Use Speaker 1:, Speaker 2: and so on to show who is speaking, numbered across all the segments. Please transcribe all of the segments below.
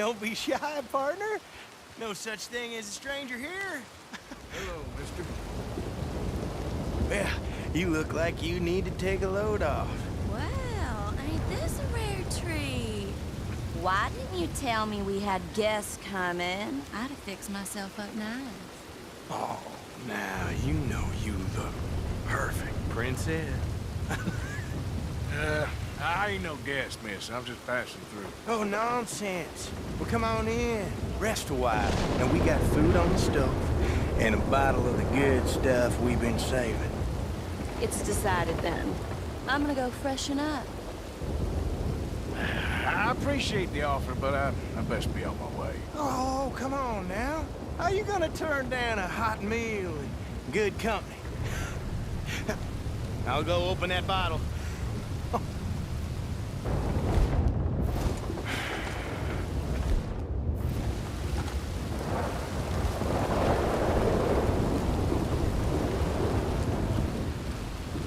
Speaker 1: Don't be shy, partner. No such thing as a stranger here.
Speaker 2: Hello, mister.
Speaker 1: Well, you look like you need to take a load off.
Speaker 3: Well, ain't this a rare treat? Why didn't you tell me we had guests coming? I'd have fixed myself up nice.
Speaker 1: Oh, now you know you look perfect, princess.
Speaker 2: I ain't no guest, miss. I'm just passing through.
Speaker 1: Oh, nonsense. Well, come on in. Rest a while. Now, we got food on the stove and a bottle of the good stuff we've been saving.
Speaker 3: It's decided then. I'm gonna go freshen up.
Speaker 2: I appreciate the offer, but I best be on my way.
Speaker 1: Oh, come on now. How you gonna turn down a hot meal and good company? I'll go open that bottle.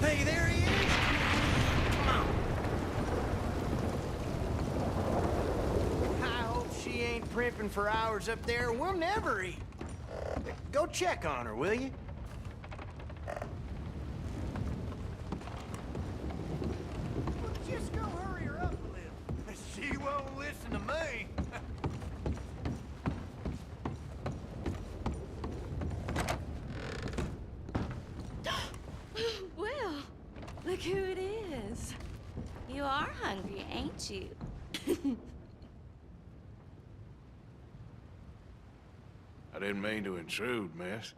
Speaker 1: Hey, there he is. Come on. I hope she ain't primping for hours up there. We'll never eat. Go check on her, will you? Just go hurry her up a little. She won't listen to me.
Speaker 3: Well, look who it is. You are hungry, ain't you?
Speaker 2: I didn't mean to intrude, miss.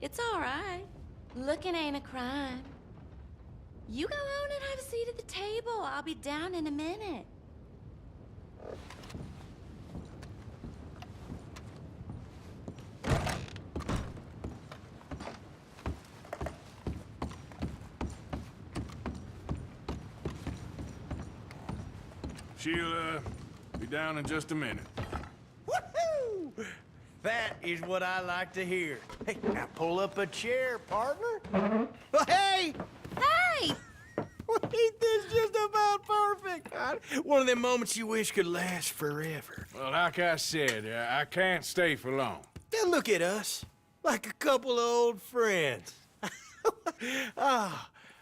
Speaker 3: It's all right. Looking ain't a crime. You go on and have a seat at the table. I'll be down in a minute.
Speaker 2: She'll, be down in just a minute.
Speaker 1: Woohoo! That is what I like to hear. Hey, now pull up a chair, partner. Oh, hey!
Speaker 3: Hey!
Speaker 1: Ain't this just about perfect? One of them moments you wish could last forever.
Speaker 2: Well, like I said, I can't stay for long.
Speaker 1: Then look at us, like a couple of old friends.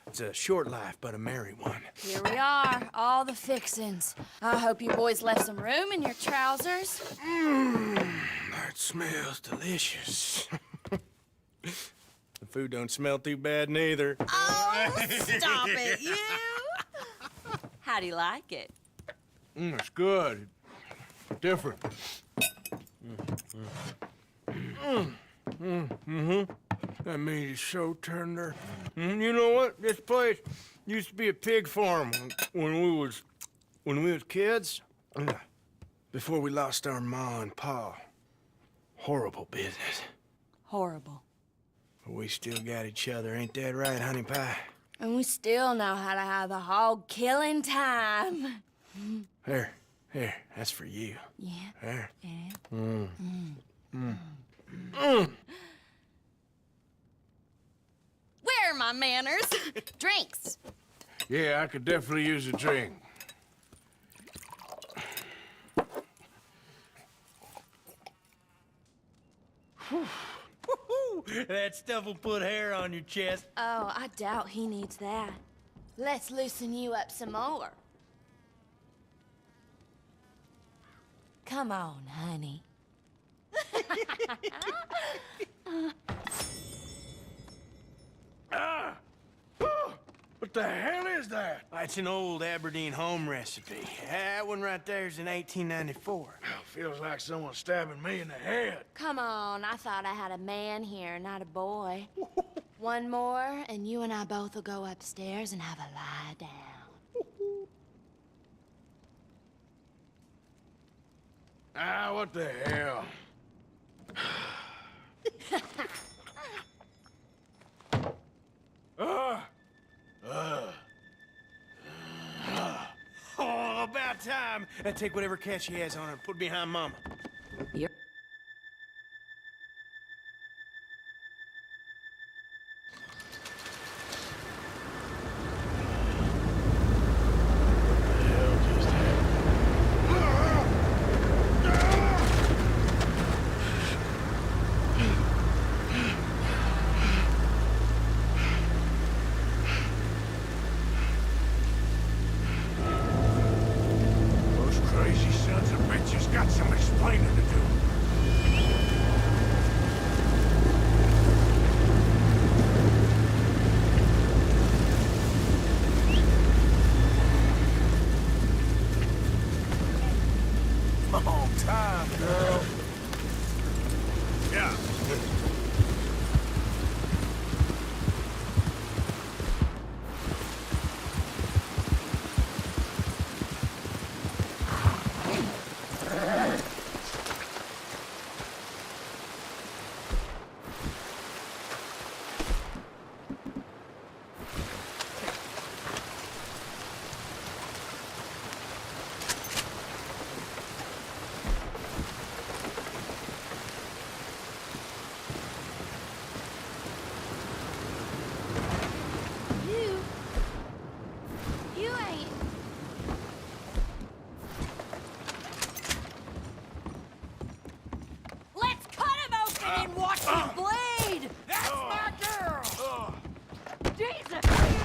Speaker 1: It's a short life, but a merry one.
Speaker 3: Here we are, all the fixins'. I hope you boys left some room in your trousers.
Speaker 1: That smells delicious. The food don't smell too bad neither.
Speaker 3: Oh, stop it, you! How do you like it?
Speaker 2: It's good. Different.
Speaker 1: That meat is so tender. You know what? This place used to be a pig farm when we was kids. Before we lost our ma and pa. Horrible business.
Speaker 3: Horrible.
Speaker 1: But we still got each other, ain't that right, honey pie?
Speaker 3: And we still know how to have a hog killing time.
Speaker 1: Here, that's for you.
Speaker 3: Yeah.
Speaker 1: There.
Speaker 3: Yeah. Where are my manners? Drinks.
Speaker 2: Yeah, I could definitely use a drink.
Speaker 1: That stuff will put hair on your chest.
Speaker 3: Oh, I doubt he needs that. Let's loosen you up some more. Come on, honey.
Speaker 2: What the hell is that?
Speaker 1: It's an old Aberdeen home recipe. That one right there's in 1894.
Speaker 2: Feels like someone stabbing me in the head.
Speaker 3: Come on, I thought I had a man here, not a boy. One more, and you and I both will go upstairs and have a lie down.
Speaker 2: What the hell?
Speaker 1: Oh, about time. Take whatever cat she has on her and put it behind Mama.
Speaker 3: You're Jesus!